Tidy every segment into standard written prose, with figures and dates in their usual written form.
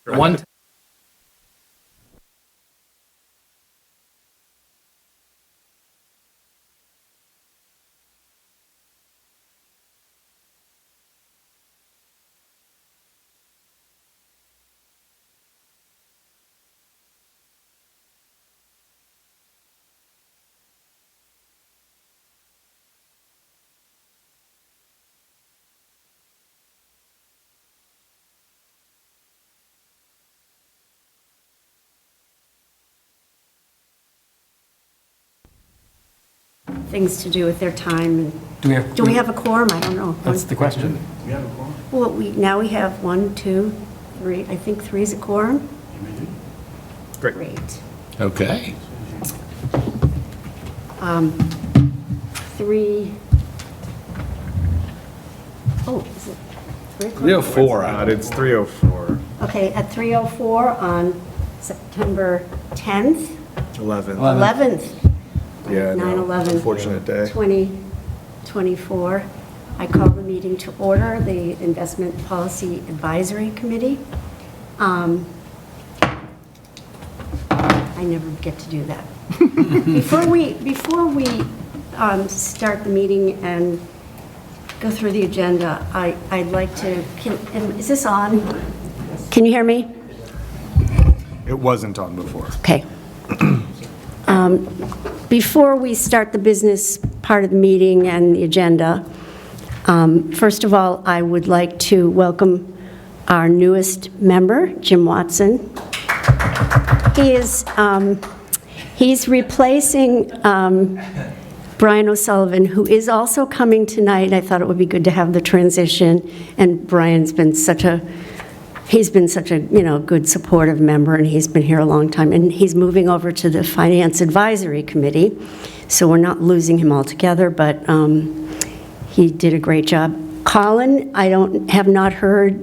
One. Things to do with their time. Do we have a quorum? I don't know. That's the question. Well, now we have 1, 2, 3. I think 3 is a quorum. Great. Okay. 3. Oh, is it 3 o'clock? 304. It's 3:04. Okay, at 3:04 on September 10th, 11. 11th. Yeah, no, 9/11. unfortunate day. 2024. I call the meeting to order, the Investment Policy Advisory Committee. I never get to do that. Before we start the meeting and go through the agenda, I'd like to, is this on? Can you hear me? It wasn't on before. Okay. Before we start the business part of the meeting and the agenda, first of all, I would like to welcome our newest member, Jim Watson. He's replacing Brian O'Sullivan, who is also coming tonight. I thought it would be good to have the transition, and Brian's been such a good supportive member, and he's been here a long time, and he's moving over to the Finance Advisory Committee, so we're not losing him altogether, but he did a great job. Colin, I have not heard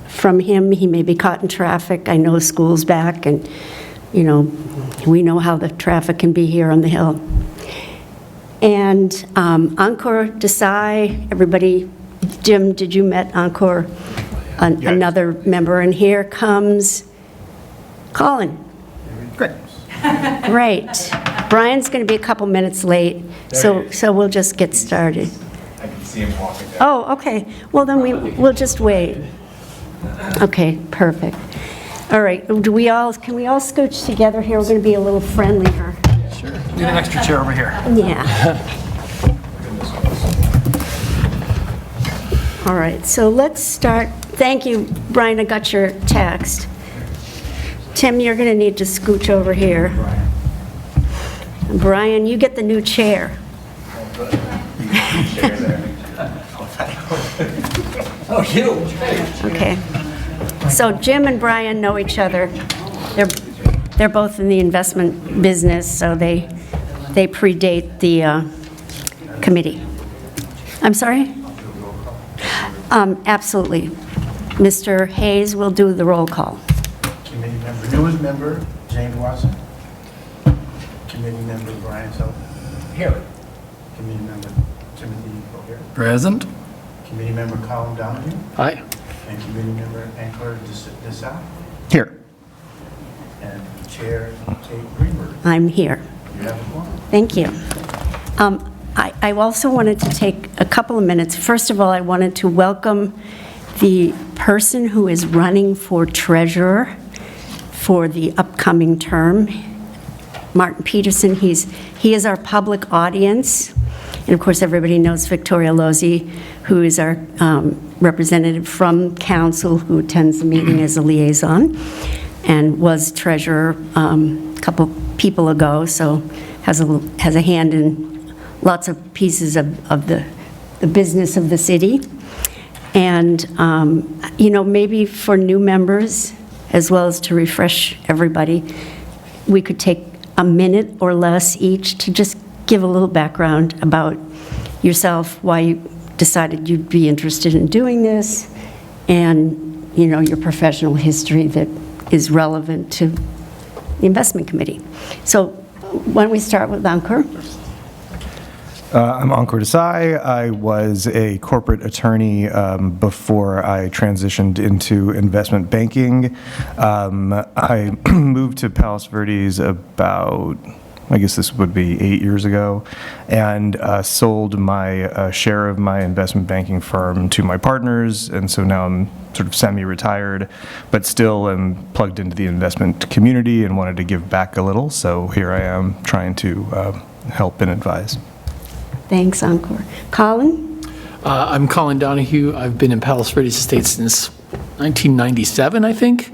from him. He may be caught in traffic. I know school's back, and, we know how the traffic can be here on the Hill. And Ankur Desai, everybody, Jim, did you met Ankur? Yes. Another member, and here comes Colin. Great. Great. Brian's going to be a couple minutes late, so we'll just get started. I can see him walking down. Oh, okay. Well, then we'll just wait. Okay, perfect. All right, can we all scooch together here? We're going to be a little friendlier. Sure. Need an extra chair over here. Yeah. All right, so let's start. Thank you, Brian, I got your text. Tim, you're going to need to scooch over here. Brian, you get the new chair. Oh, you? Okay. So Jim and Brian know each other. They're both in the investment business, so they predate the committee. I'm sorry? Absolutely. Mr. Hayes will do the roll call. Committee member, newest member, James Watson. Committee member, Brian Sullivan. Here. Committee member, Timothy O'Hare. Present. Committee member, Colin Donahue. Hi. And committee member, Ankur Desai. Here. And Chair, Kate Greenberg. I'm here. You have a quorum. Thank you. I also wanted to take a couple of minutes. First of all, I wanted to welcome the person who is running for treasurer for the upcoming term, Martin Peterson. He is our public audience. And of course, everybody knows Victoria Lozzi, who is our representative from council, who attends the meeting as a liaison and was treasurer a couple people ago, so has a hand in lots of pieces of the business of the city. And, maybe for new members, as well as to refresh everybody, we could take a minute or less each to just give a little background about yourself, why you decided you'd be interested in doing this, and, your professional history that is relevant to the investment committee. So why don't we start with Ankur? I'm Ankur Desai. I was a corporate attorney before I transitioned into investment banking. I moved to Palos Verdes about, I guess this would be 8 years ago, and sold my share of my investment banking firm to my partners, and so now I'm sort of semi-retired, but still am plugged into the investment community and wanted to give back a little, so here I am trying to help and advise. Thanks, Ankur. Colin? I'm Colin Donahue. I've been in Palos Verdes Estates since 1997, I think.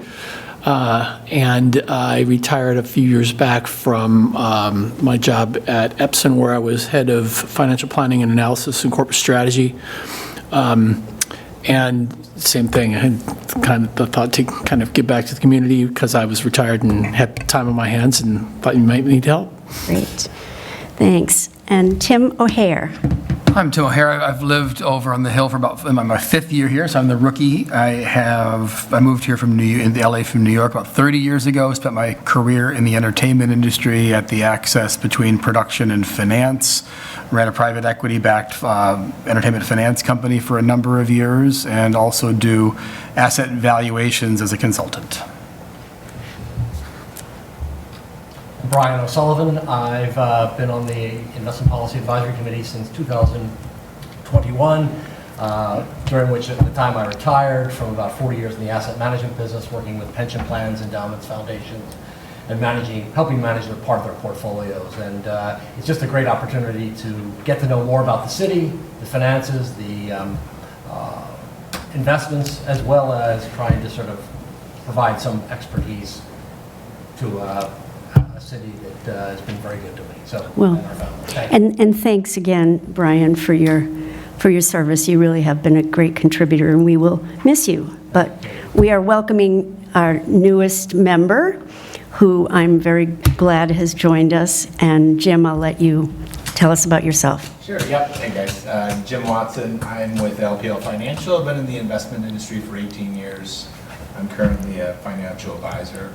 And I retired a few years back from my job at Epson, where I was head of financial planning and analysis and corporate strategy. And same thing, I had kind of the thought to kind of give back to the community because I was retired and had time on my hands and thought you might need help. Great. Thanks. And Tim O'Hare? I'm Tim O'Hare. I've lived over on the Hill for about my 5th year here, so I'm the rookie. I moved here from in the LA from New York about 30 years ago. Spent my career in the entertainment industry at the axis between production and finance. Ran a private equity-backed entertainment finance company for a number of years, and also do asset valuations as a consultant. Brian O'Sullivan. I've been on the Investment Policy Advisory Committee since 2021, during which at the time I retired from about 40 years in the asset management business, working with pension plans, endowments, foundations, and helping manage their part of their portfolios. And it's just a great opportunity to get to know more about the city, the finances, the investments, as well as trying to sort of provide some expertise to a city that has been very good to me. So, Well, and our family. Thank you. And thanks again, Brian, for your service. You really have been a great contributor, and we will miss you. But we are welcoming our newest member, who I'm very glad has joined us. And Jim, I'll let you tell us about yourself. Sure, yep. Hey guys, Jim Watson. I'm with LPL Financial. I've been in the investment industry for 18 years. I'm currently a financial advisor.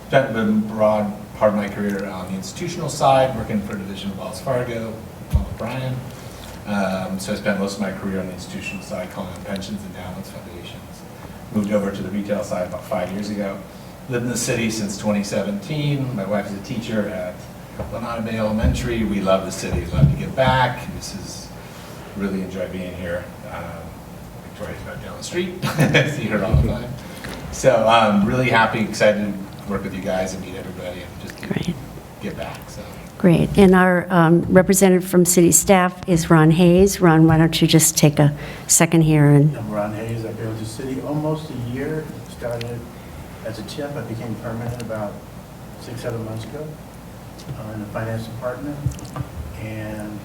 Spent a broad part of my career on the institutional side, working for a division of Wells Fargo, along with Brian. So I spent most of my career on the institutional side, calling on pensions, endowments, foundations. Moved over to the retail side about 5 years ago. Lived in the city since 2017. My wife is a teacher at Lanana Bay Elementary. We love the city, love to get back. Really enjoy being here. Victoria's right down the street. See her all the time. So I'm really happy, excited to work with you guys and meet everybody and just Great. get back. So. Great. And our representative from city staff is Ron Hayes. Ron, why don't you just take a second here and... I'm Ron Hayes. I've been with the city almost a year. Started as a tip. I became permanent about 6-7 months ago in the finance department. And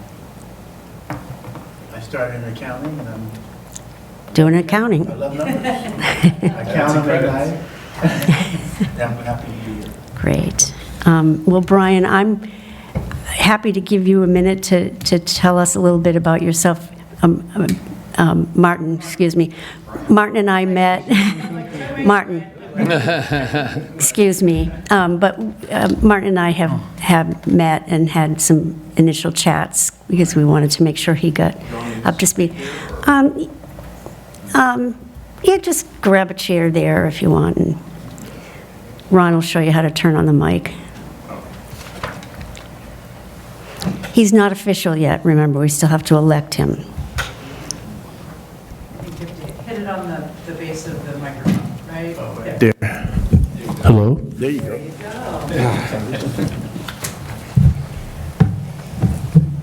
I started in accounting, and I'm doing accounting. I love numbers. I count them at night. I'm happy to be here. Great. Well, Brian, I'm happy to give you a minute to tell us a little bit about yourself. Martin, excuse me. Martin and I met, Martin, excuse me. But Martin and I have met and had some initial chats because we wanted to make sure he got up to speed. Yeah, just grab a chair there if you want, and Ron will show you how to turn on the mic. He's not official yet, remember, we still have to elect him. Hit it on the base of the microphone, right? Yeah. There. Hello? There you go.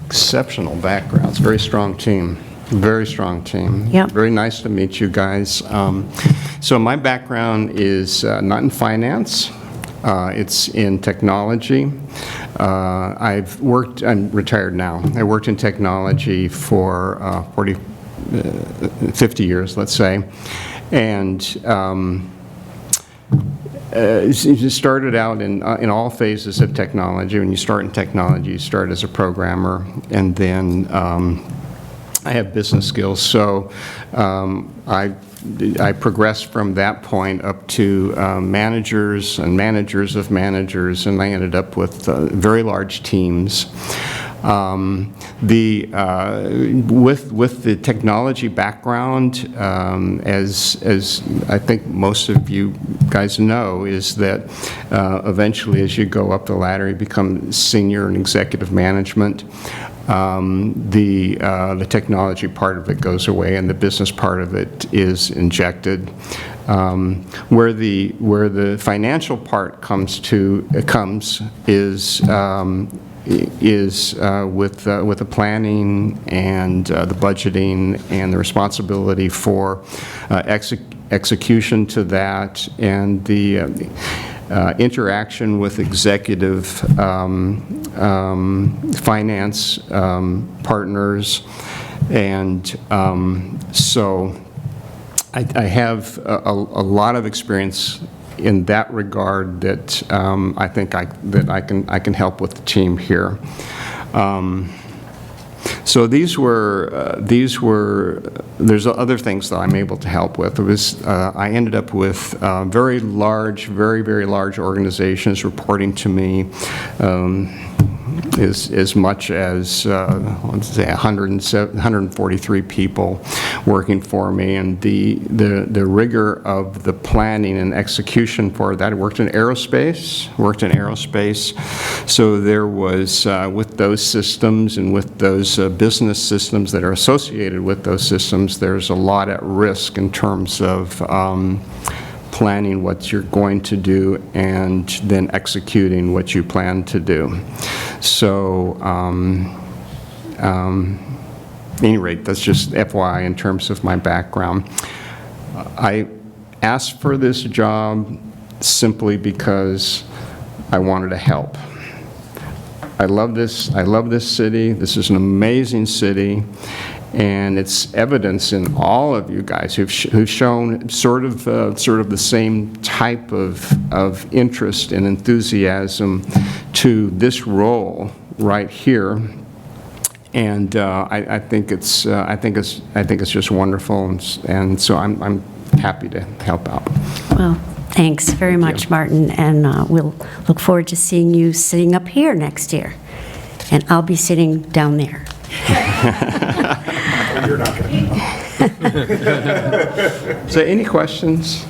Exceptional backgrounds, very strong team. Very strong team. Yep. Very nice to meet you guys. So my background is not in finance. It's in technology. I'm retired now. I worked in technology for 50 years, let's say. And you started out in all phases of technology. When you start in technology, you start as a programmer, and then I have business skills, so I progressed from that point up to managers and managers of managers, and I ended up with very large teams. With the technology background, as I think most of you guys know, is that eventually as you go up the ladder, you become senior and executive management. The technology part of it goes away, and the business part of it is injected. Where the financial part comes is with the planning and the budgeting and the responsibility for execution to that, and the interaction with executive finance partners. And so I have a lot of experience in that regard that I think I can help with the team here. So there's other things that I'm able to help with. I ended up with very large organizations reporting to me, as much as, let's say, 143 people working for me, and the rigor of the planning and execution for that. I worked in aerospace, so there was, with those systems and with those business systems that are associated with those systems, there's a lot at risk in terms of planning what you're going to do and then executing what you plan to do. So, at any rate, that's just FYI in terms of my background. I asked for this job simply because I wanted to help. I love this city. This is an amazing city. And it's evidence in all of you guys who've shown sort of the same type of interest and enthusiasm to this role right here. And I think it's just wonderful, and so I'm happy to help out. Well, thanks very much, Martin, and we'll look forward to seeing you sitting up here next year, and I'll be sitting down there. You're not going to. So any questions?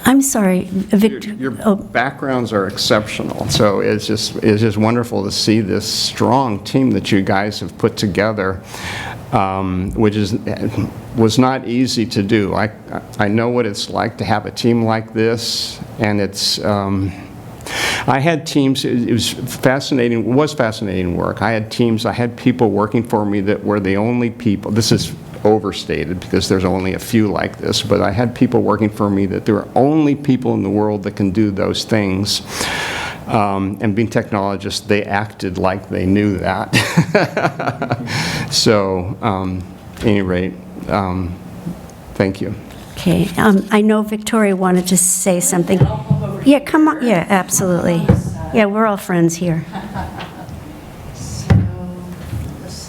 I'm sorry, Victor. Your backgrounds are exceptional, so it's just wonderful to see this strong team that you guys have put together, which was not easy to do. I know what it's like to have a team like this, and it's. I had teams. It was fascinating. It was fascinating work. I had teams. I had people working for me that were the only people. This is overstated because there's only a few like this, but I had people working for me that there were only people in the world that can do those things. And being technologists, they acted like they knew that. So, at any rate, thank you. Okay, I know Victoria wanted to say something. Yeah, come on. Yeah, absolutely. Yeah, we're all friends here.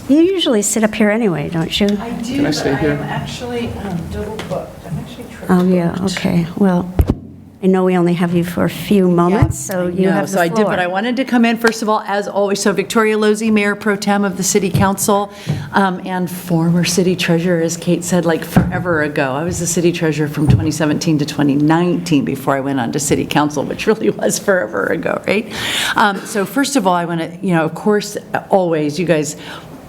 You usually sit up here anyway, don't you? I do, Can I stay but here? I am actually double booked. I'm actually triple Oh, yeah, booked. okay. Well, I know we only have you for a few moments, so you have the So I did, floor. but I wanted to come in, first of all, as always, so Victoria Lozzi, Mayor Pro Tem of the City Council, and former City Treasurer, as Kate said, like forever ago. I was the City Treasurer from 2017 to 2019 before I went on to City Council, which really was forever ago, right? So first of all, I want to, of course, always, you guys,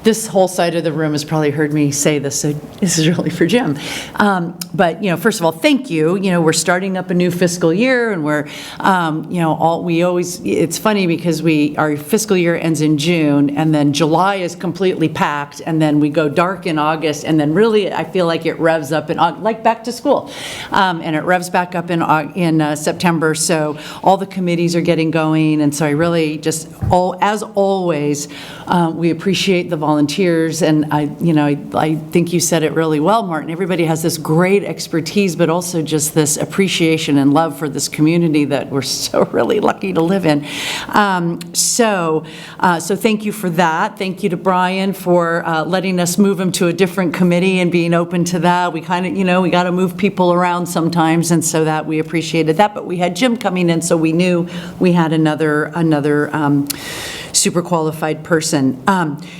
this whole side of the room has probably heard me say this, so this is really for Jim. But, first of all, thank you. We're starting up a new fiscal year, and we're, it's funny because our fiscal year ends in June, and then July is completely packed, and then we go dark in August, and then really, I feel like it revs up in, like back to school. And it revs back up in September, so all the committees are getting going, and so I really just, as always, we appreciate the volunteers, and I think you said it really well, Martin. Everybody has this great expertise, but also just this appreciation and love for this community that we're so really lucky to live in. So thank you for that. Thank you to Brian for letting us move him to a different committee and being open to that. We kind of, we got to move people around sometimes, and so that we appreciated that. But we had Jim coming in, so we knew we had another super qualified person.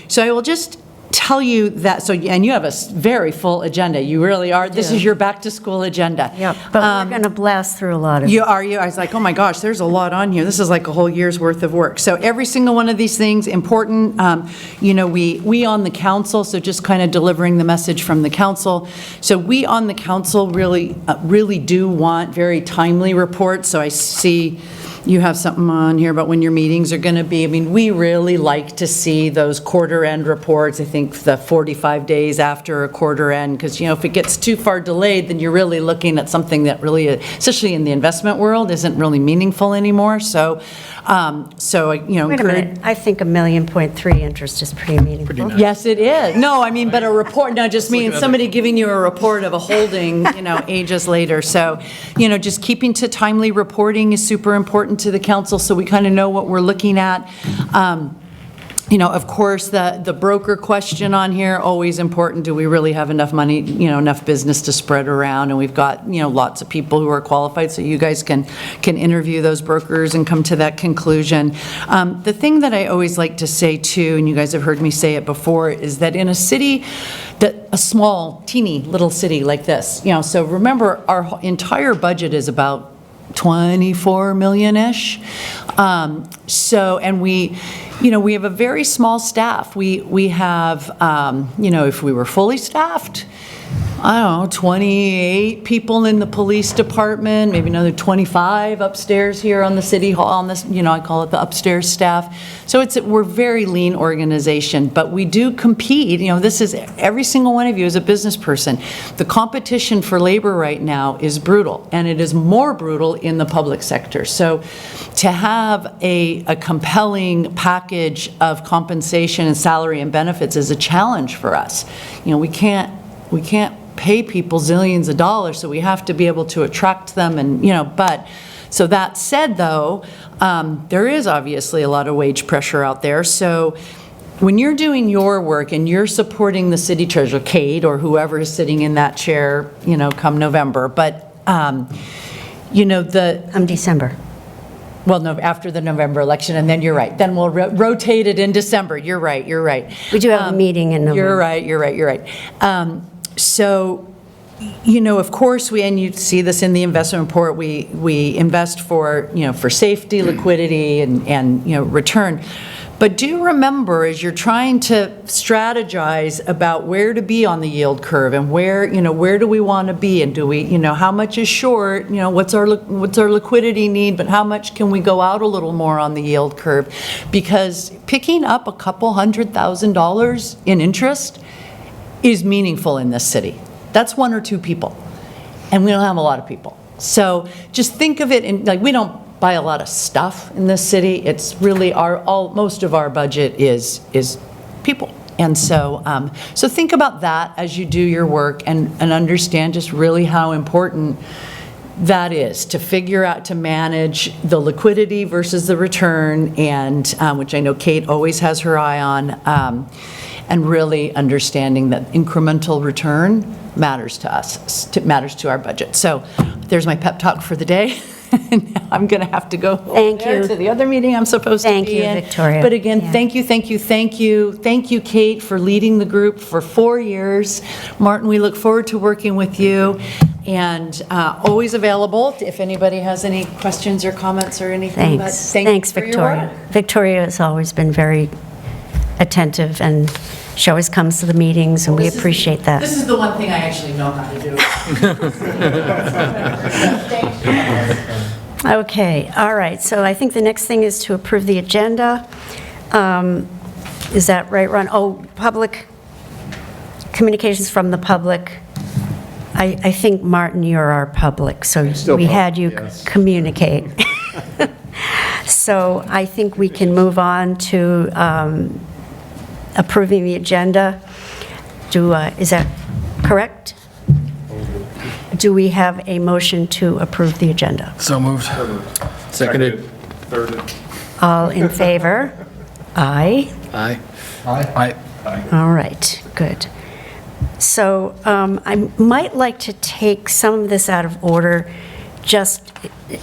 So I will just tell you that, and you have a very full agenda. You really are. This is your back-to-school agenda. Yep, but we're going to blast through a lot of it. You are, I was like, oh my gosh, there's a lot on here. This is like a whole year's worth of work. So every single one of these things, important. We on the council, so just kind of delivering the message from the council. So we on the council really do want very timely reports. So I see you have something on here about when your meetings are going to be. I mean, we really like to see those quarter-end reports. I think the 45 days after a quarter end, because, if it gets too far delayed, then you're really looking at something that really, especially in the investment world, isn't really meaningful anymore. So, Wait a minute, I think $1.3 million interest is pretty meaningful. Yes, it is. No, I mean, but a report, no, just means somebody giving you a report of a holding, ages later. So, just keeping to timely reporting is super important to the council, so we kind of know what we're looking at. Of course, the broker question on here, always important. Do we really have enough money, enough business to spread around? And we've got, lots of people who are qualified, so you guys can interview those brokers and come to that conclusion. The thing that I always like to say too, and you guys have heard me say it before, is that in a city, a small, teeny little city like this, so remember, our entire budget is about 24 million-ish. And we have a very small staff. We have, if we were fully staffed, I don't know, 28 people in the police department, maybe another 25 upstairs here on the city hall, on this, I call it the upstairs staff. So we're a very lean organization, but we do compete. This is, every single one of you is a business person. The competition for labor right now is brutal, and it is more brutal in the public sector. So to have a compelling package of compensation and salary and benefits is a challenge for us. We can't pay people zillions of dollars, so we have to be able to attract them, and but so that said, though, there is obviously a lot of wage pressure out there. So when you're doing your work and you're supporting the city treasurer, Kate, or whoever is sitting in that chair, come November, but December. Well, no, after the November election, and then you're right. Then we'll rotate it in December. You're right. We do have a meeting in November. You're right. So, of course, and you see this in the investment report, we invest for safety, liquidity, and return. But do remember, as you're trying to strategize about where to be on the yield curve and where do we want to be, and do we, how much is short, what's our liquidity need, but how much can we go out a little more on the yield curve? Because picking up a couple $100,000 in interest is meaningful in this city. That's one or two people, and we don't have a lot of people. So just think of it in, we don't buy a lot of stuff in this city. It's really most of our budget is people. And so so think about that as you do your work, and understand just really how important that is to figure out, to manage the liquidity versus the return, and which I know Kate always has her eye on, and really understanding that incremental return matters to us, matters to our budget. So there's my pep talk for the day. Now I'm going to have to go to the other meeting I'm supposed to be in. Thank you, Victoria. But again, thank you, Kate, for leading the group for 4 years. Martin, we look forward to working with you, and always available if anybody has any questions or comments or anything. But Thanks, Victoria. Victoria has always been very attentive, and she always comes to the meetings, and we appreciate that. This is the one thing I actually know how to do. Thank you. Okay, all right, so I think the next thing is to approve the agenda. Is that right, Ron? Oh, public communications from the public. I think, Martin, you're our public, so we had you communicate. So I think we can move on to approving the agenda. Is that correct? Do we have a motion to approve the agenda? So moved. Seconded. All in favor? Aye. Aye. Aye. All right, good. So I might like to take some of this out of order, just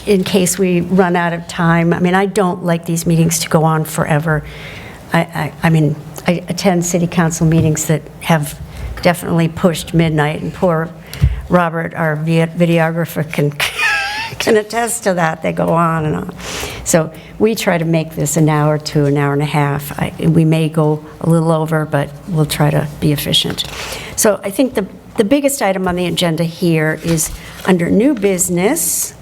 in case we run out of time, I mean, I don't like these meetings to go on forever. I mean, I attend city council meetings that have definitely pushed midnight, and poor Robert, our videographer, can attest to that. They go on and on. So we try to make this an hour to an hour and a half. We may go a little over, but we'll try to be efficient. So I think the biggest item on the agenda here is under new business,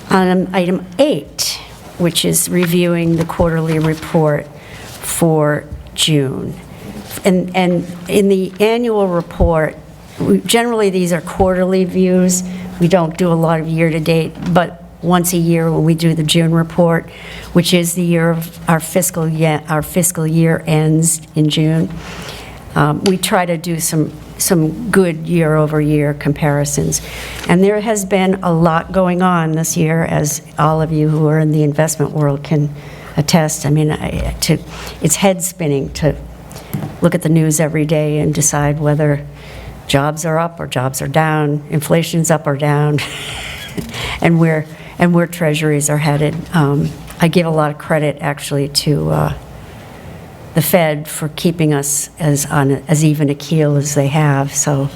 item 8, which is reviewing the quarterly report for June. And in the annual report, generally these are quarterly views. We don't do a lot of year-to-date, but once a year when we do the June report, which is the year of our fiscal year ends in June, we try to do some good year-over-year comparisons. And there has been a lot going on this year, as all of you who are in the investment world can attest. I mean, it's head-spinning to look at the news every day and decide whether jobs are up or jobs are down, inflation's up or down, and where treasuries are headed. I give a lot of credit, actually, to the Fed for keeping us as even a keel as they have. So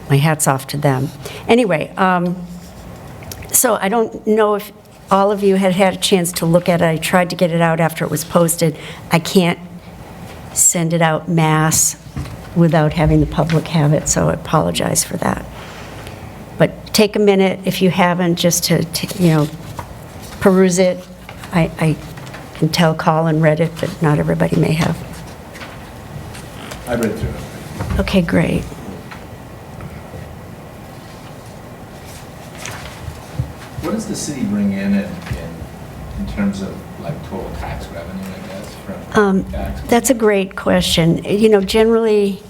my hat's off to them. Anyway, so I don't know if all of you had a chance to look at it. I tried to get it out after it was posted. I can't send it out mass without having the public have it, so I apologize for that. But take a minute, if you haven't, just to peruse it. I can tell Colin read it, but not everybody may have. I read through it. Okay, great. What does the city bring in terms of like total tax revenue, I guess, from tax? That's a great question. Generally,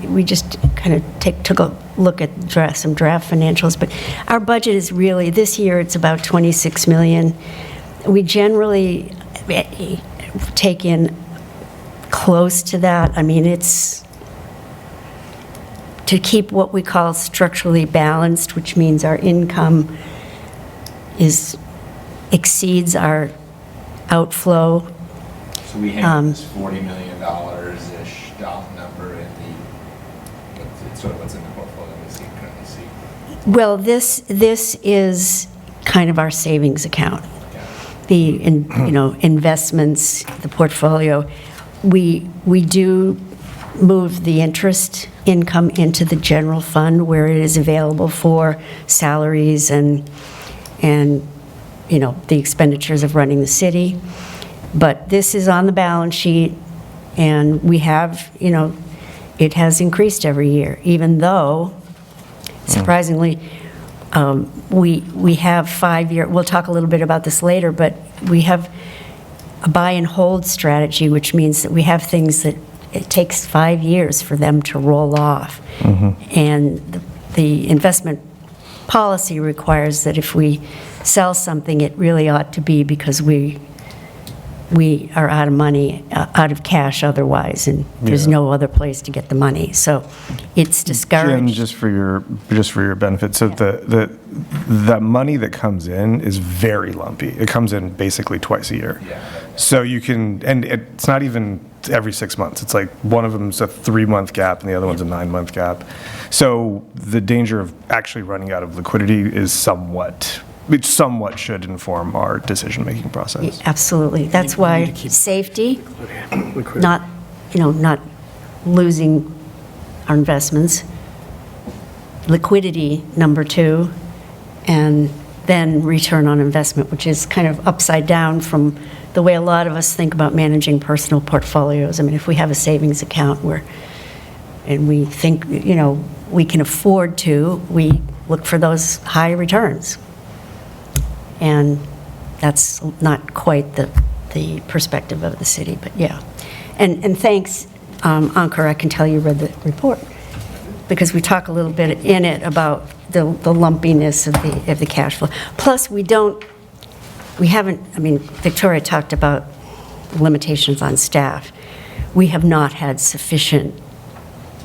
we just kind of took a look at some draft financials, but our budget is really, this year it's about 26 million. We generally take in close to that. I mean, it's to keep what we call structurally balanced, which means our income exceeds our outflow. So we have this $40 million-ish number in what's in the portfolio we currently see. Well, this is kind of our savings account. The investments, the portfolio, we do move the interest income into the general fund where it is available for salaries and the expenditures of running the city. But this is on the balance sheet, and we have, it has increased every year, even though, surprisingly, we have 5-year, we'll talk a little bit about this later, but we have a buy and hold strategy, which means that we have things that it takes 5 years for them to roll off. And the investment policy requires that if we sell something, it really ought to be because we are out of money, out of cash otherwise, and there's no other place to get the money. So it's discouraged. Jim, just for your benefit, so the money that comes in is very lumpy. It comes in basically twice a year. Yeah. So you can, and it's not even every 6 months. It's like one of them's a 3-month gap and the other one's a 9-month gap. So the danger of actually running out of liquidity is somewhat should inform our decision-making process. Absolutely. That's why safety, not losing our investments, liquidity, number 2, and then return on investment, which is kind of upside down from the way a lot of us think about managing personal portfolios. I mean, if we have a savings account and we think, we can afford to, we look for those high returns. And that's not quite the perspective of the city, but yeah. And thanks, Ankur, I can tell you read the report, because we talk a little bit in it about the lumpiness of the cash flow. Plus, Victoria talked about limitations on staff. We have not had sufficient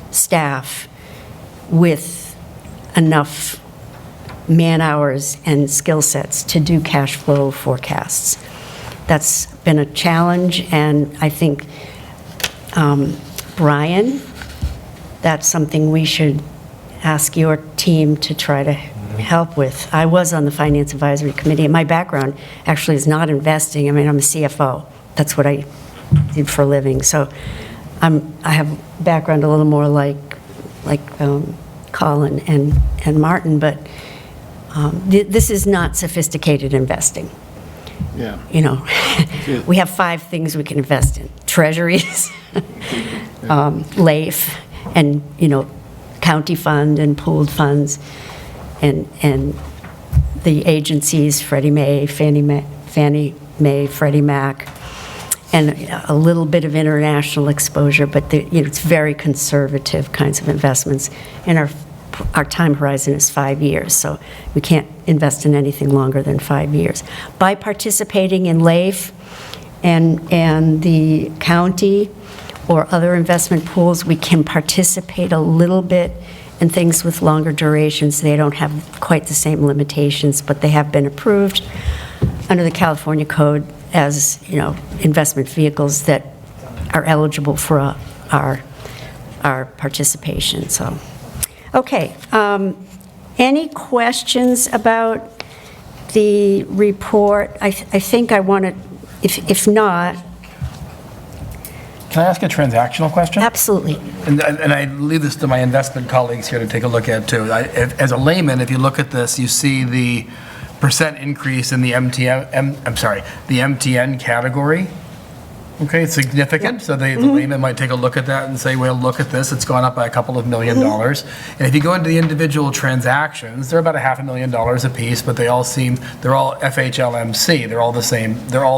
staff with enough man-hours and skill sets to do cash flow forecasts. That's been a challenge, and I think, Brian, that's something we should ask your team to try to help with. I was on the Finance Advisory Committee, and my background actually is not investing. I mean, I'm a CFO. That's what I did for a living. So I have a background a little more like Colin and Martin, but this is not sophisticated investing. Yeah. You know, we have 5 things we can invest in: treasuries, LAIF, and, you know, county fund and pooled funds, and the agencies, Freddie Mae, Fannie Mae, Freddie Mac, and a little bit of international exposure, but you know, it's very conservative kinds of investments. And our time horizon is 5 years, so we can't invest in anything longer than 5 years. By participating in LAIF and the county or other investment pools, we can participate a little bit in things with longer durations. They don't have quite the same limitations, but they have been approved under the California Code as, you know, investment vehicles that are eligible for our participation. So, okay. Any questions about the report? I think I want to, if not. Can I ask a transactional question? Absolutely. And I leave this to my investment colleagues here to take a look at too. As a layman, if you look at this, you see the percent increase in the the MTN category. Okay, it's significant. So the layman might take a look at that and say, well, look at this, it's gone up by a couple of $1 million. And if you go into the individual transactions, they're about $500,000 a piece, but they're all FHLMC. They're all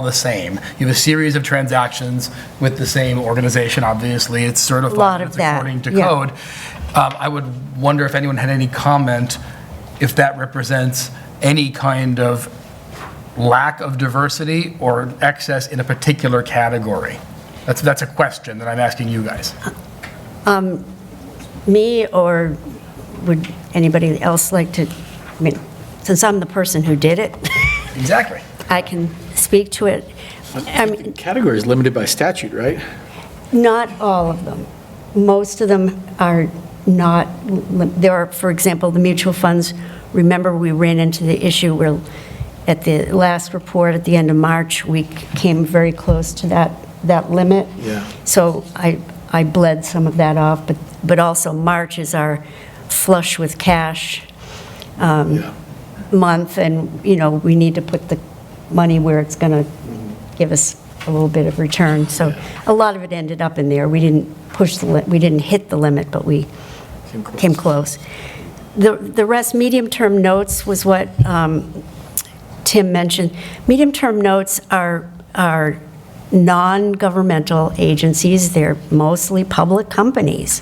the same. You have a series of transactions with the same organization. Obviously, it's certified. A lot of that, according to yeah. code. I would wonder if anyone had any comment if that represents any kind of lack of diversity or excess in a particular category. That's a question that I'm asking you guys. Me, or would anybody else like to, I mean, since I'm the person who did it, Exactly. I can speak to it. I mean, Category is limited by statute, right? not all of them. Most of them are not, there are, for example, the mutual funds. Remember, we ran into the issue where at the last report at the end of March, we came very close to that limit. Yeah. So I bled some of that off, but also March is our flush with cash month, and, you know, we need to put the money where it's going to give us a little bit of return. So a lot of it ended up in there. We didn't we didn't hit the limit, but we came close. The rest, medium-term notes was what Tim mentioned. Medium-term notes are non-governmental agencies. They're mostly public companies.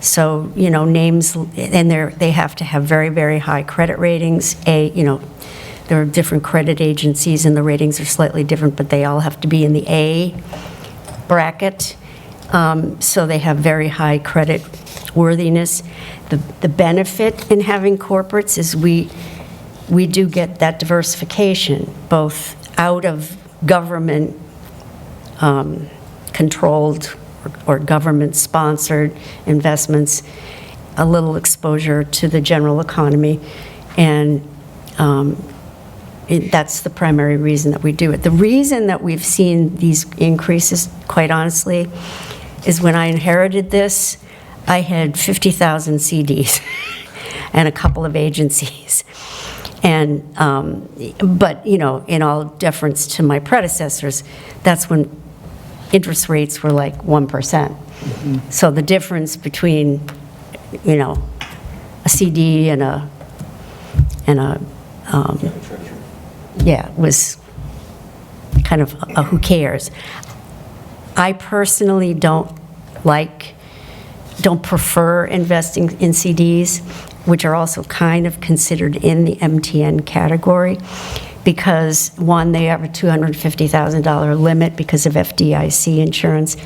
So, you know, names, and they have to have very, very high credit ratings. You know, there are different credit agencies, and the ratings are slightly different, but they all have to be in the A bracket. So they have very high credit worthiness. The benefit in having corporates is we do get that diversification, both out of government controlled or government-sponsored investments, a little exposure to the general economy, and that's the primary reason that we do it. The reason that we've seen these increases, quite honestly, is when I inherited this, I had 50,000 CDs and a couple of agencies. And, but, you know, in all deference to my predecessors, that's when interest rates were like 1%. Mm-hmm. So the difference between, you know, a CD and a was kind of a who cares. I personally don't prefer investing in CDs, which are also kind of considered in the MTN category, because one, they have a $250,000 limit because of FDIC insurance.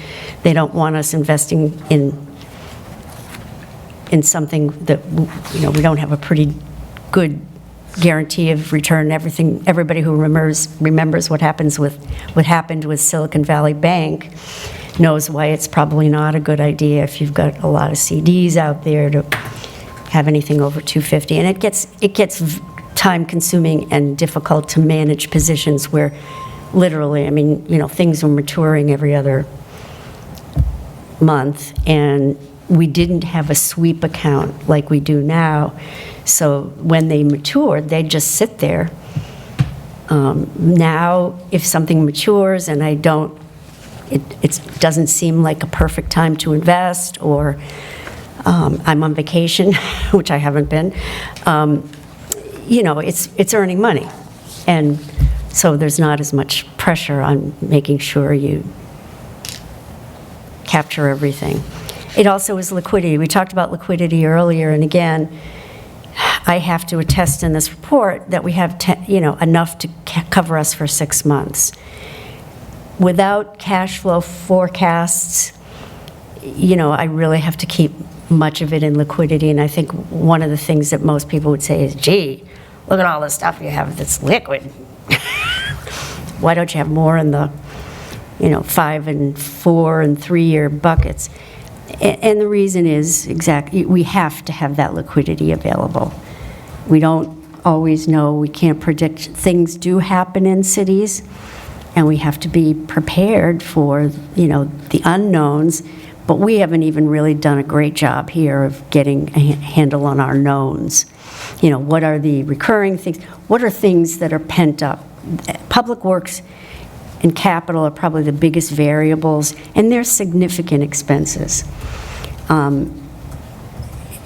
They don't want us investing in in something that, we don't have a pretty good guarantee of return. Everybody who remembers what happened with Silicon Valley Bank knows why it's probably not a good idea if you've got a lot of CDs out there to have anything over 250. And it gets time-consuming and difficult to manage positions where literally, things were maturing every other month, and we didn't have a sweep account like we do now. So when they matured, they'd just sit there. Now, if something matures and it doesn't seem like a perfect time to invest, or I'm on vacation, which I haven't been, it's earning money. And so there's not as much pressure on making sure you capture everything. It also is liquidity. We talked about liquidity earlier, and again, I have to attest in this report that we have enough to cover us for 6 months. Without cash flow forecasts, I really have to keep much of it in liquidity, and I think one of the things that most people would say is, gee, look at all the stuff you have that's liquid. Why don't you have more in the 5 and 4 and 3 year buckets? And the reason is exactly, we have to have that liquidity available. We don't always know, we can't predict. Things do happen in cities, and we have to be prepared for, the unknowns, but we haven't even really done a great job here of getting a handle on our knowns. What are the recurring things? What are things that are pent up? Public Works and capital are probably the biggest variables, and they're significant expenses.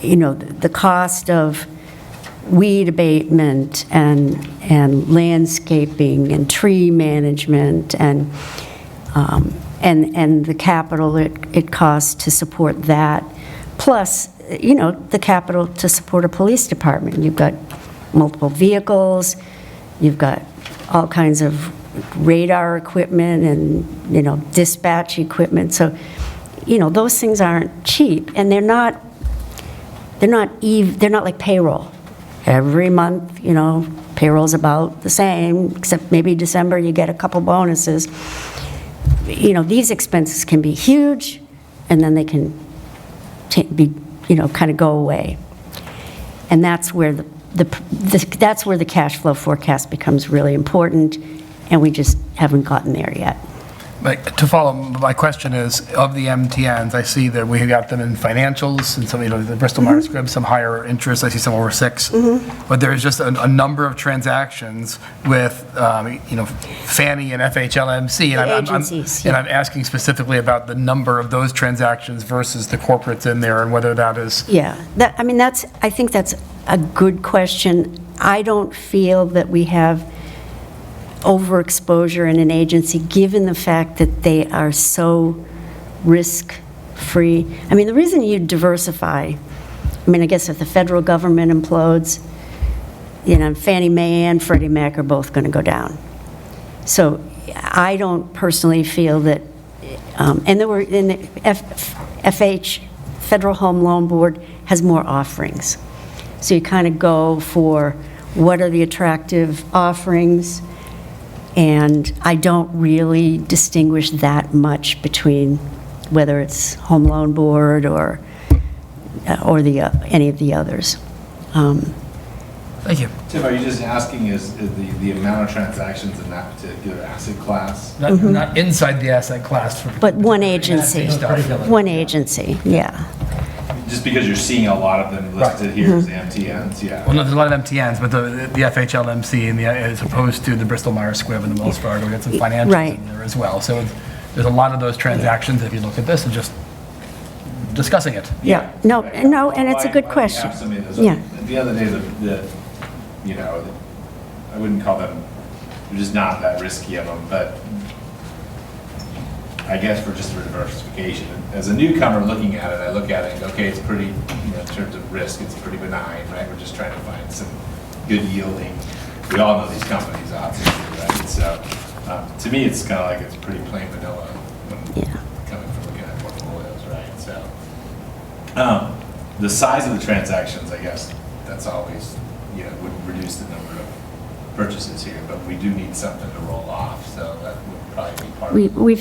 The cost of weed abatement and landscaping and tree management and the capital it costs to support that, plus the capital to support a police department. You've got multiple vehicles, you've got all kinds of radar equipment and dispatch equipment. So those things aren't cheap, and they're not like payroll. Every month, payroll's about the same, except maybe December you get a couple bonuses. These expenses can be huge, and then they can be kind of go away. And that's where that's where the cash flow forecast becomes really important, and we just haven't gotten there yet. But to follow, my question is, of the MTNs, I see that we got them in financials, and some, the Bristol-Myers Squibb, some higher interest, I see some over 6. But there's just a number of transactions with, Fannie and FHLMC, and I'm asking specifically about the number of those transactions versus the corporates in there, and whether that is... Yeah, I think that's a good question. I don't feel that we have overexposure in an agency, given the fact that they are so risk-free. The reason you diversify, I guess if the federal government implodes, Fannie Mae and Freddie Mac are both going to go down. So I don't personally feel that, and there were in the FH, Federal Home Loan Board, has more offerings. So you kind of go for what are the attractive offerings, and I don't really distinguish that much between whether it's Home Loan Board or any of the others. Thank you. Tim, are you just asking is the amount of transactions in that particular asset class? Not inside the asset class. But one agency, yeah. Just because you're seeing a lot of them listed here as MTNs, yeah. Well, no, there's a lot of MTNs, but the FHLMC and as opposed to the Bristol-Myers Squibb and the Wells Fargo, we got some financials in there as well. So there's a lot of those transactions, if you look at this, and just discussing it. Yeah, no, and it's a good question. Yeah. At the end of the day, I wouldn't call them, they're just not that risky of them, but I guess for just diversification. As a newcomer looking at it, I look at it and go, okay, it's pretty, in terms of risk, it's pretty benign, right? We're just trying to find some good yielding. We all know these companies, obviously, right? So to me, it's kind of like it's pretty plain vanilla when coming from looking at portfolios, right? So the size of the transactions, I guess, that's always, would reduce the number of purchases here, but we do need something to roll off, so that would probably be part of it. We've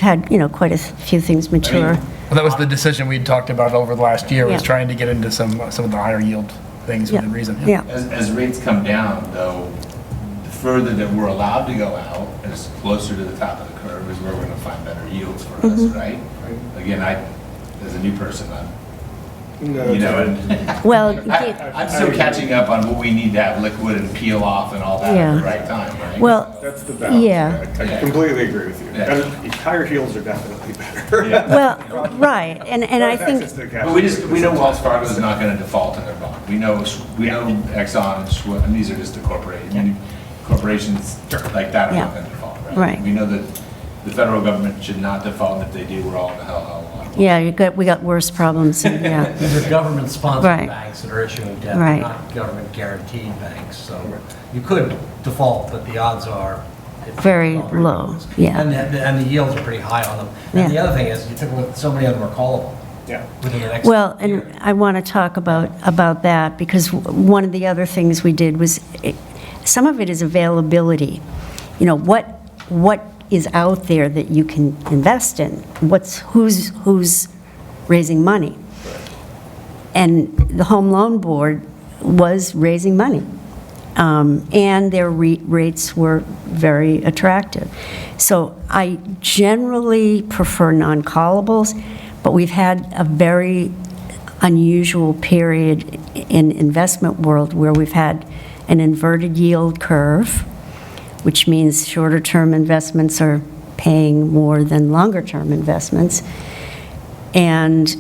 had, quite a few things mature. Well, that was the decision we talked about over the last year, was Yeah. trying to get into some of the higher yield things Yeah. within reason. Yeah. As rates come down, though, the further that we're allowed to go out, as closer to the top of the curve, is where we're going to find better yields for us, right? Again, as a new person, Well, I'm still catching up on what we need to have liquid and peel off and all that at the right time, right? well, That's the balance. yeah. I completely agree with you. Yeah. And higher yields are definitely better. Well, right, and I think, Access to cash. But we know Wells Fargo is not going to default in their bond. We know Exxon and Schwab, and these are just the corporations like that are Yeah. not going to default, right? Right. We know that the federal government should not default, and if they do, we're all in the hell of a lot. yeah, we got worse problems, and, yeah. These are government-sponsored Right. banks that are issuing debt, Right. not government-guaranteed banks. So you could default, but the odds are it's Very not low, good. yeah. And the yields are pretty high on them. And the Yeah. other thing is, you took a look, so many of them are callable Yeah. within the next Well, and year. I want to talk about that, because one of the other things we did was, some of it is availability. What is out there that you can invest in? Who's raising money? And the Home Loan Board was raising money. And their rates were very attractive. So I generally prefer non-callables, but we've had a very unusual period in investment world where we've had an inverted yield curve, which means shorter-term investments are paying more than longer-term investments. And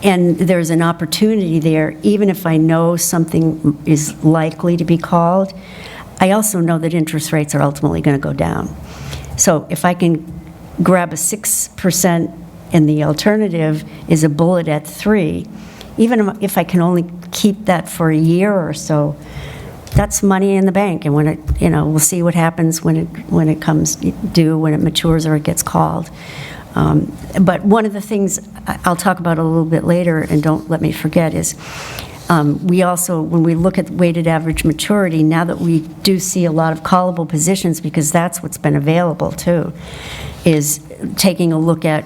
there's an opportunity there, even if I know something is likely to be called, I also know that interest rates are ultimately going to go down. So if I can grab a 6% and the alternative is a bullet at 3, even if I can only keep that for a year or so, that's money in the bank, and when it, we'll see what happens when it comes due, when it matures or it gets called. But one of the things I'll talk about a little bit later, and don't let me forget, is we also, when we look at weighted average maturity, now that we do see a lot of callable positions, because that's what's been available too, is taking a look at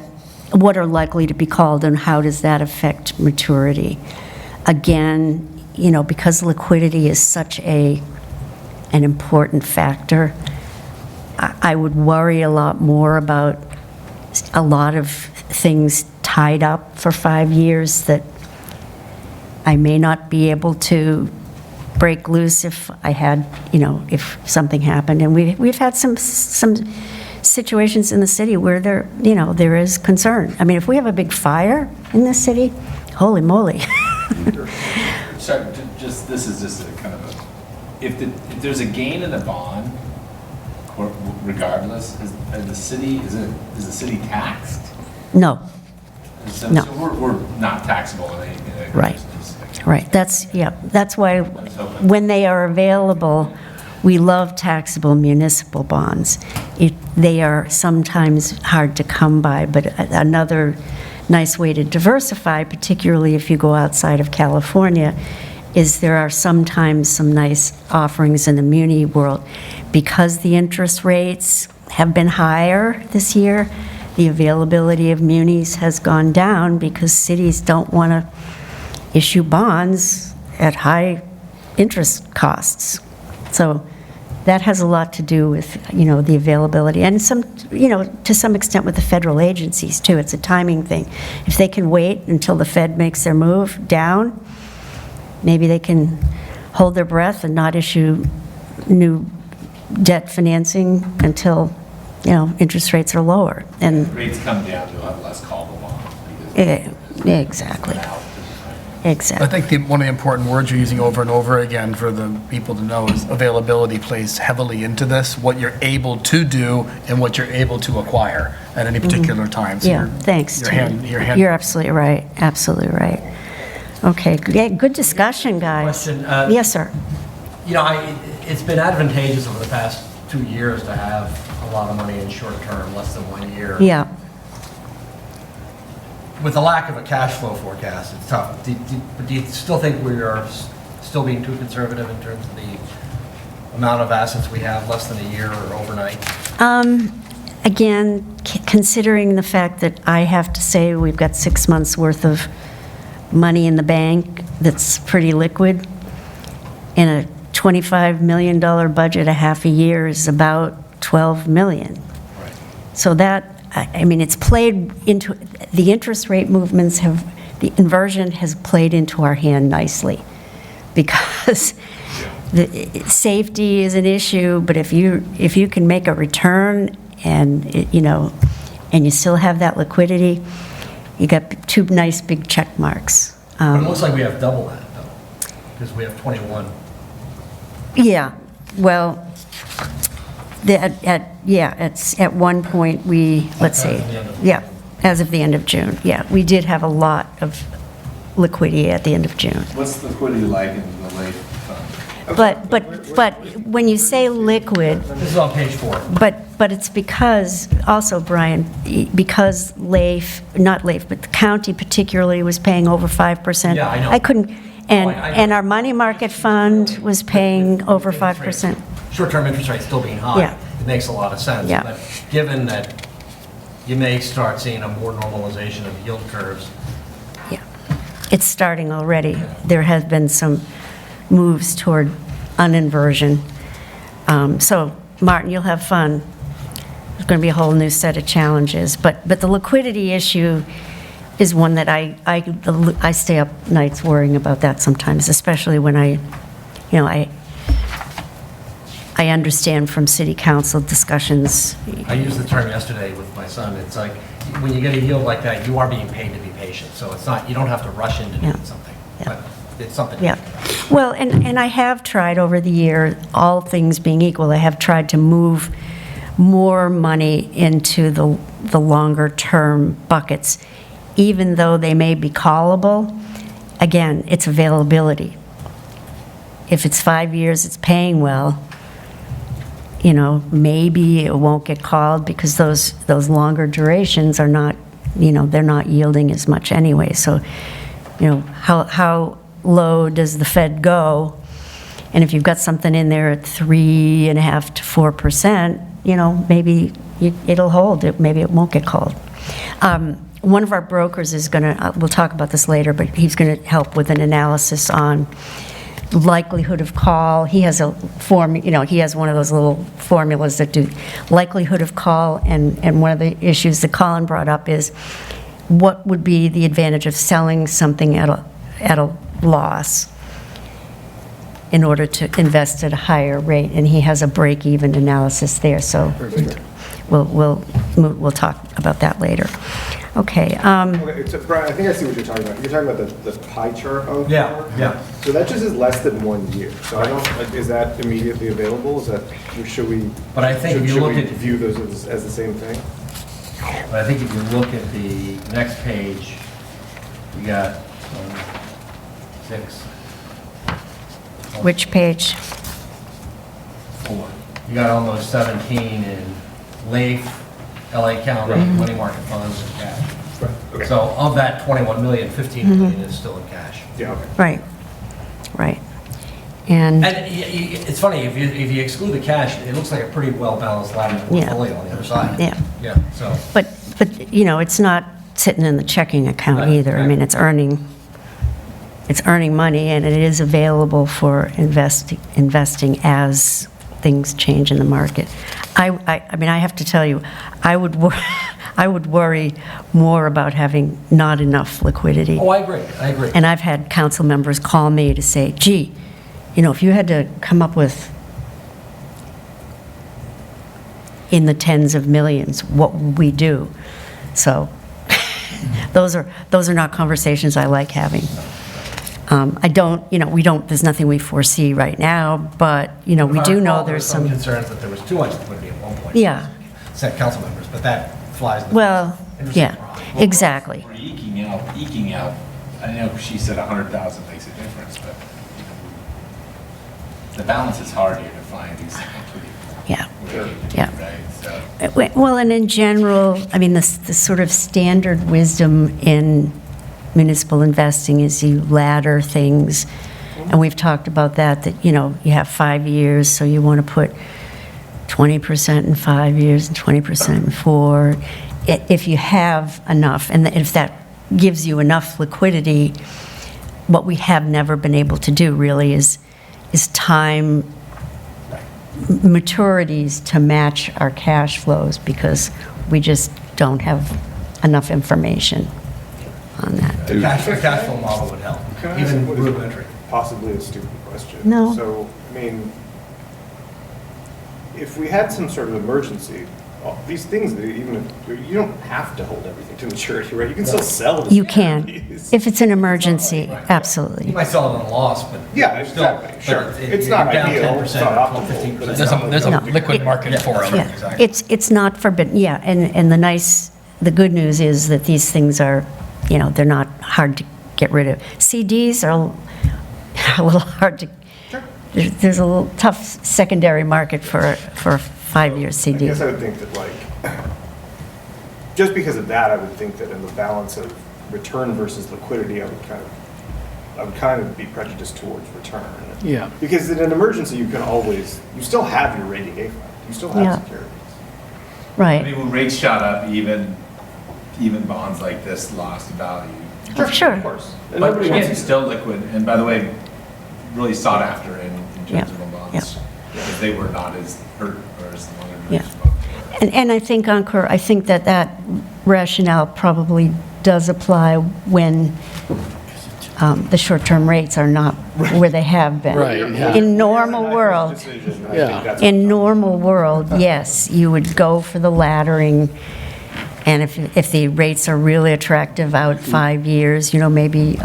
what are likely to be called and how does that affect maturity. Again, because liquidity is such an important factor, I would worry a lot more about a lot of things tied up for 5 years that I may not be able to break loose if I had, if something happened. And we've had some situations in the city where there is concern. I mean, if we have a big fire in this city, holy moly. Sorry, this is just a kind of if there's a gain in a bond, or regardless, is the city taxed? No. So, No. so we're not taxable in anything. Right. Right, that's why when they are available, we love taxable municipal bonds. They are sometimes hard to come by, but another nice way to diversify, particularly if you go outside of California, is there are sometimes some nice offerings in the muni world. Because the interest rates have been higher this year, the availability of munis has gone down because cities don't want to issue bonds at high interest costs. So that has a lot to do with, the availability, and to some extent with the federal agencies too. It's a timing thing. If they can wait until the Fed makes their move down, maybe they can hold their breath and not issue new debt financing until, interest rates are lower. And Rates come down, you'll have less callable bonds. exactly. Exactly. I think one of the important words you're using over and over again for the people to know is availability plays heavily into this, what you're able to do and what you're able to acquire at any particular time. So Yeah, thanks, Tim. You're absolutely right, absolutely right. Okay, good discussion, guys. Question, Yes, sir. It's been advantageous over the past 2 years to have a lot of money in short term, less than 1 year. Yeah, with the lack of a cash flow forecast, it's tough. But do you still think we are still being too conservative in terms of the amount of assets we have, less than a year or overnight? Again, considering the fact that I have to say we've got 6 months' worth of money in the bank that's pretty liquid, in a $25 million budget, a half a year is about $12 million. So that, I mean, it's played into, the interest rate movements have, the inversion has played into our hand nicely, because the safety is an issue, but if you can make a return and, you know, and you still have that liquidity, you got two nice big check marks. But it looks like we have double that, though, because we have 21. Yeah, well, it's at one point, let's see, yeah, as of the end of June, yeah, we did have a lot of liquidity at the end of June. What's the liquidity like in the late fund? But when you say liquid, This is on page 4. but it's because, also, Brian, because not LAIF, but the county particularly was paying over 5%. Yeah, I know. I couldn't, and, Oh, I know. and our money market fund was paying over 5%. Short-term interest rates still being high. Yeah. It makes a lot of sense. Yeah. But given that you may start seeing a more normalization of yield curves, Yeah, it's starting already. There has been some moves toward uninversion. So, Martin, you'll have fun. There's going to be a whole new set of challenges. But the liquidity issue is one that I stay up nights worrying about that sometimes, especially when I understand from city council discussions. I used the term yesterday with my son, it's like, when you get a yield like that, you are being paid to be patient. So it's not, you don't have to rush into doing Yeah. something. Yeah. But it's something. Yeah. Well, and I have tried over the year, all things being equal, I have tried to move more money into the longer-term buckets, even though they may be callable. Again, it's availability. If it's 5 years, it's paying well, you know, maybe it won't get called because those longer durations are not, you know, they're not yielding as much anyway. So, you know, how low does the Fed go? And if you've got something in there at 3.5% to 4%, you know, maybe it'll hold. Maybe it won't get called. One of our brokers is going to, we'll talk about this later, but he's going to help with an analysis on likelihood of call. He has a form, you know, he has one of those little formulas that do likelihood of call, and one of the issues that Colin brought up is what would be the advantage of selling something at a loss in order to invest at a higher rate, and he has a break-even analysis there, so we'll talk about that later. Okay. Okay, so Brian, I think I see what you're talking about. You're talking about the pie chart on Yeah, four? yeah. So that just is less than 1 year. So I don't, like, is that immediately available? Is that, or should we? But I think if you should look we at- view those as the same thing? But I think if you look at the next page, you got 6. Which page? 4. You got almost 17 in LAIF, LA County, money market funds, and cash. Okay. So of that 21 million, 15 million is still in cash. Yeah, okay. Right. And, It's funny, if you exclude the cash, it looks like a pretty well-balanced ladder Yeah. portfolio on the other side. Yeah. Yeah, so. but, you know, it's not sitting in the checking account Right, either. I mean, it's earning money, and it is available for investing as things change in the market. I mean, I have to tell you, I would worry more about having not enough liquidity. Oh, I agree. And I've had council members call me to say, gee, you know, if you had to come up with in the tens of millions, what would we do? So those are not conversations I like having. I don't, you know, there's nothing we foresee right now, but, you know, we do know there's some. Concerns that there was too much liquidity at one point. Yeah. Said council members, but that flies in the Well, Interesting yeah, problem. exactly. We're eking out, I know she said 100,000 makes a difference, but the balance is hard here to find these equity. Yeah. Yeah. Yeah. Right, so. Well, and in general, I mean, the sort of standard wisdom in municipal investing is you ladder things. And we've talked about that, you have 5 years, so you want to put 20% in 5 years and 20% in 4. If you have enough, and if that gives you enough liquidity, what we have never been able to do really is time maturities to match our cash flows, because we just don't have enough information on that. The cash flow model would help, Can I ask even what is rudimentary. possibly a stupid question? No. So, I mean, if we had some sort of emergency, these things, even if, you don't have to hold everything to maturity, right? You can still sell the You can, securities. if it's an emergency, absolutely. You might sell it at a loss, but. Yeah, still- exactly, but sure. It's not you're down ideal, 10%, it's not 12, optimal, 15%. but it's There's not a, there's a No. liquid market for them. Yeah. Exactly. It's not forbidden, yeah, and the good news is that these things are, they're not hard to get rid of. CDs are a little hard to, there's a little tough secondary market for a 5-year I CD. guess I would think that, like, just because of that, I would think that in the balance of return versus liquidity, I would kind of be prejudiced towards return. Yeah. Because in an emergency, you still have your rating A fund, you still have Yeah. securities. I Right, mean, when rates shot up, even bonds like this lost value. sure. Of course. And But nobody again, wants it's to- still liquid, and by the way, really sought after in Yeah, terms of the bonds. Because they were not as hurt or as long Yeah. duration bonds. And I think, Ankur, I think that rationale probably does apply when the short-term rates are not where they have been. Right, yeah. In normal world, Decision, I Yeah. think that's- in normal world, yes, you would go for the laddering, and if the rates are really attractive out 5 years, maybe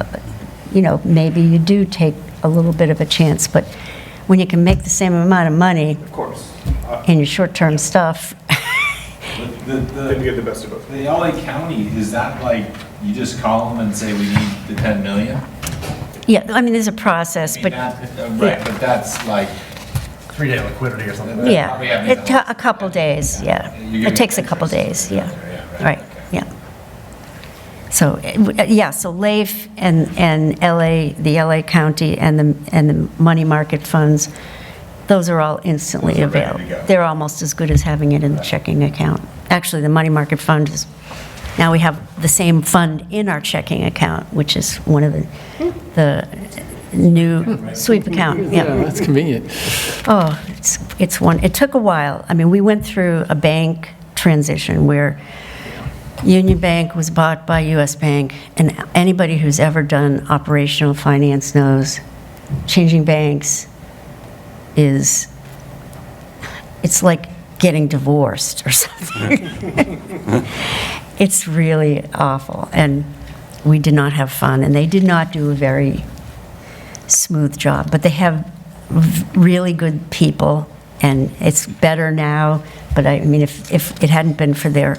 you do take a little bit of a chance, but when you can make the same amount of money Of course. in your short-term stuff, Then you get the best of both. The LA County, is that like, you just call them and say, we need the 10 million? yeah, I mean, there's a process, I mean, but, Right, but that's like. 3-day liquidity or something. yeah, Probably have a couple days, yeah. You're It takes a getting couple interest. days, yeah. Right, okay. yeah. So, so LAIF and LA, the LA County and the money market funds, those are all instantly Those are ready to available. go. They're almost as good as having it in the checking account. Actually, the money market fund is, now we have the same fund in our checking account, which is one of the new sweep account, Yeah, yeah. that's convenient. Oh, it took a while. I mean, we went through a bank transition where Union Bank was bought by US Bank, and anybody who's ever done operational finance knows changing banks it's like getting divorced or something. It's really awful, and we did not have fun, and they did not do a very smooth job, but they have really good people, and it's better now, but I mean, if it hadn't been for their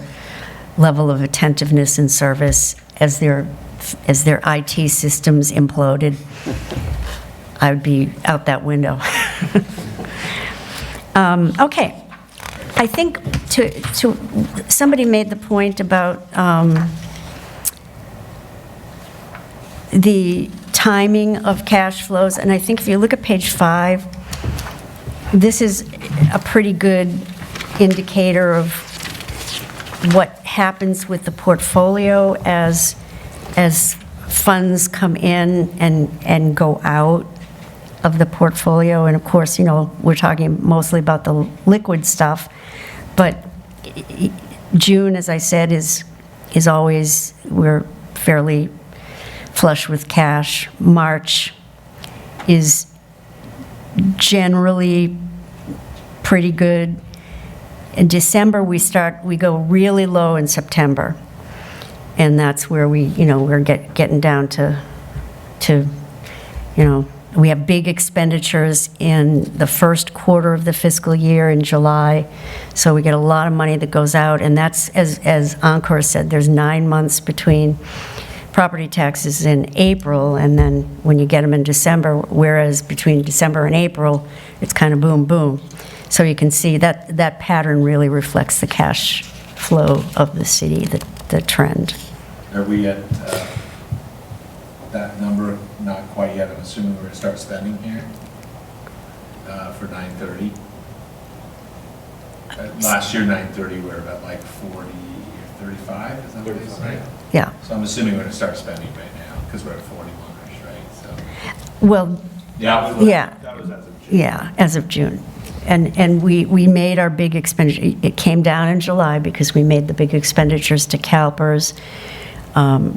level of attentiveness and service as their IT systems imploded, I would be out that window. Okay. I think somebody made the point about the timing of cash flows, and I think if you look at page 5, this is a pretty good indicator of what happens with the portfolio as funds come in and go out of the portfolio. And of course, we're talking mostly about the liquid stuff, but June, as I said, is always, we're fairly flush with cash. March is generally pretty good. In December, we go really low in September. And that's where we're getting down to, we have big expenditures in the first quarter of the fiscal year in July. So we get a lot of money that goes out. And that's, as Ankur said, there's 9 months between property taxes in April, and then when you get them in December, whereas between December and April, it's kind of boom, boom. So you can see that that pattern really reflects the cash flow of the city, the trend. Are we at that number? Not quite yet. I'm assuming we're going to start spending here for 9/30. Last year, 9/30, we were about like 40 or 35, is that what it is? Right? Yeah. So I'm assuming we're going to start spending right now because we're at 41ers, right? So, Well, yeah. yeah. That was as of June. Yeah, as of June. And we made our big expenditure, it came down in July because we made the big expenditures to CalPERS.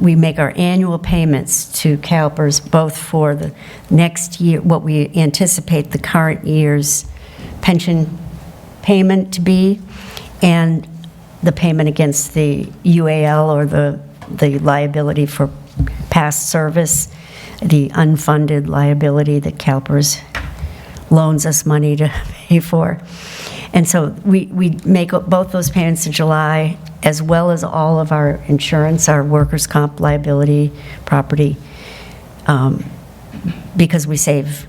We make our annual payments to CalPERS both for the next year, what we anticipate the current year's pension payment to be, and the payment against the UAL, or the liability for past service, the unfunded liability that CalPERS loans us money to pay for. And so we make both those payments in July, as well as all of our insurance, our workers' comp liability, property, because we save,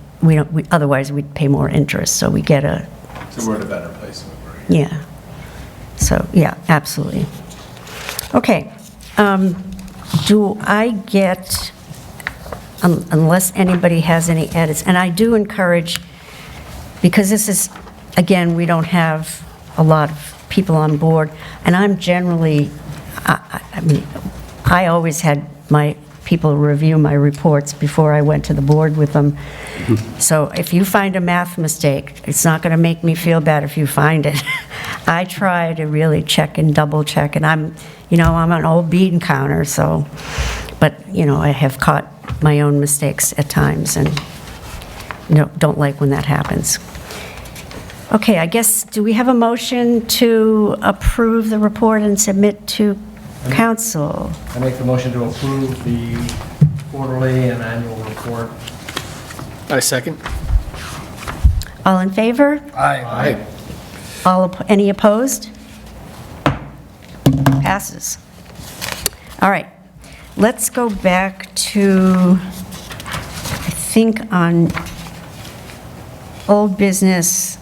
otherwise we'd pay more interest, so we get a... So we're in a better place than we were. Yeah. So, yeah, absolutely. Okay. Do I get, unless anybody has any edits, and I do encourage, because this is, again, we don't have a lot of people on board, and I'm generally, I mean, I always had my people review my reports before I went to the board with them. So if you find a math mistake, it's not going to make me feel bad if you find it. I try to really check and double check, and I'm an old bean counter, so, but, I have caught my own mistakes at times, and don't like when that happens. Okay, I guess, do we have a motion to approve the report and submit to council? I make the motion to approve the quarterly and annual report. I second. All in favor? Aye. Any opposed? Passes. All right, let's go back to, I think, on old business.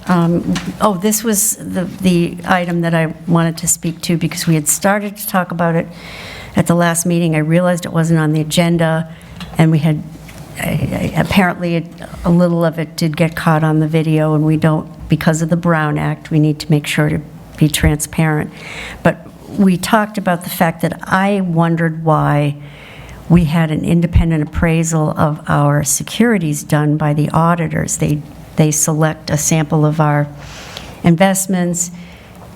This was the item that I wanted to speak to because we had started to talk about it at the last meeting. I realized it wasn't on the agenda, and we had, apparently a little of it did get caught on the video, and we don't, because of the Brown Act, we need to make sure to be transparent. But we talked about the fact that I wondered why we had an independent appraisal of our securities done by the auditors. They select a sample of our investments,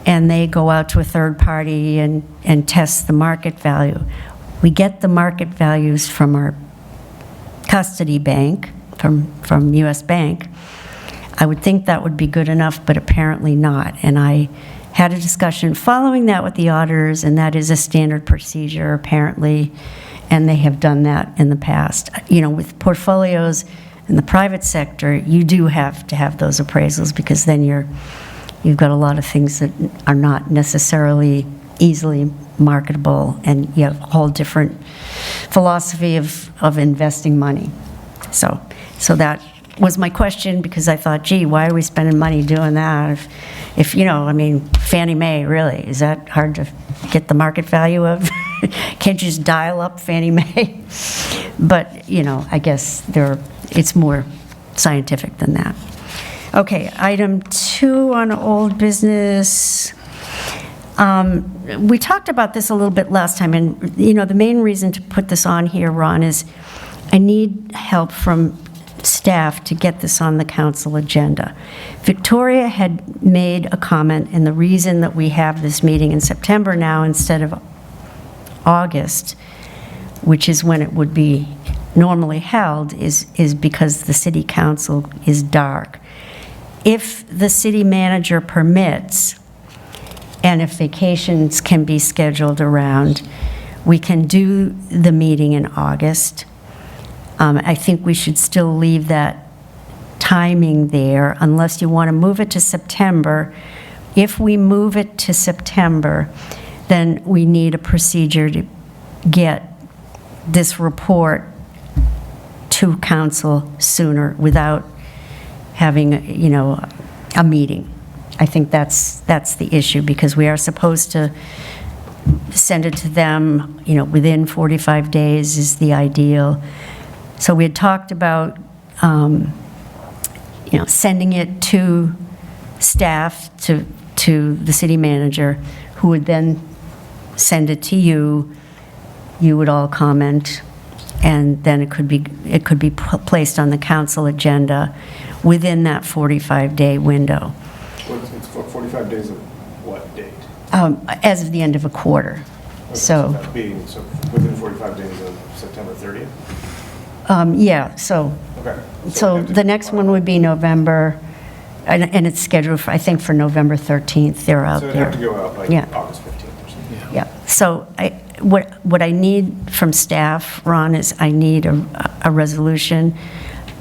and they go out to a third party and test the market value. We get the market values from our custody bank, from U.S. Bank. I would think that would be good enough, but apparently not. And I had a discussion following that with the auditors, and that is a standard procedure, apparently, and they have done that in the past. With portfolios in the private sector, you do have to have those appraisals, because then you've got a lot of things that are not necessarily easily marketable, and you have a whole different philosophy of investing money. So that was my question, because I thought, gee, why are we spending money doing that? If Fannie Mae, really, is that hard to get the market value of? Can't you just dial up Fannie Mae? But, I guess it's more scientific than that. Okay, item 2 on old business. We talked about this a little bit last time, and, the main reason to put this on here, Ron, is I need help from staff to get this on the council agenda. Victoria had made a comment, and the reason that we have this meeting in September now instead of August, which is when it would be normally held, is because the city council is dark. If the city manager permits, and if vacations can be scheduled around, we can do the meeting in August. I think we should still leave that timing there, unless you want to move it to September. If we move it to September, then we need a procedure to get this report to council sooner without having, a meeting. I think that's the issue, because we are supposed to send it to them, within 45 days is the ideal. So we had talked about, sending it to staff, to the city manager, who would then send it to you. You would all comment, and then it could be placed on the council agenda within that 45-day window, It's 45 days of what date? as of the end of a quarter. Okay, So, that being, so within 45 days of September 30th? yeah, so Okay. So we have to the next one would be November, and it's scheduled, for I think, for November 13th. They're out So there. it'd have to go out like Yeah. August 15th or something. Yeah. So what I need from staff, Ron, is I need a resolution.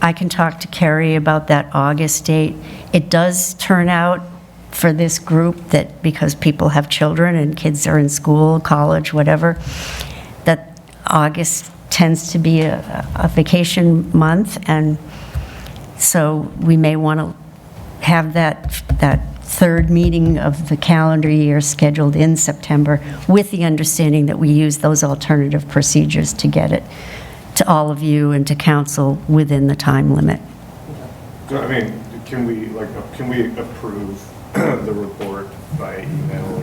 I can talk to Kerry about that August date. It does turn out for this group that because people have children and kids are in school, college, whatever, that August tends to be a vacation month, and so we may want to have that third meeting of the calendar year scheduled in September, with the understanding that we use those alternative procedures to get it to all of you and to council within the time limit. So, I mean, can we approve the report by email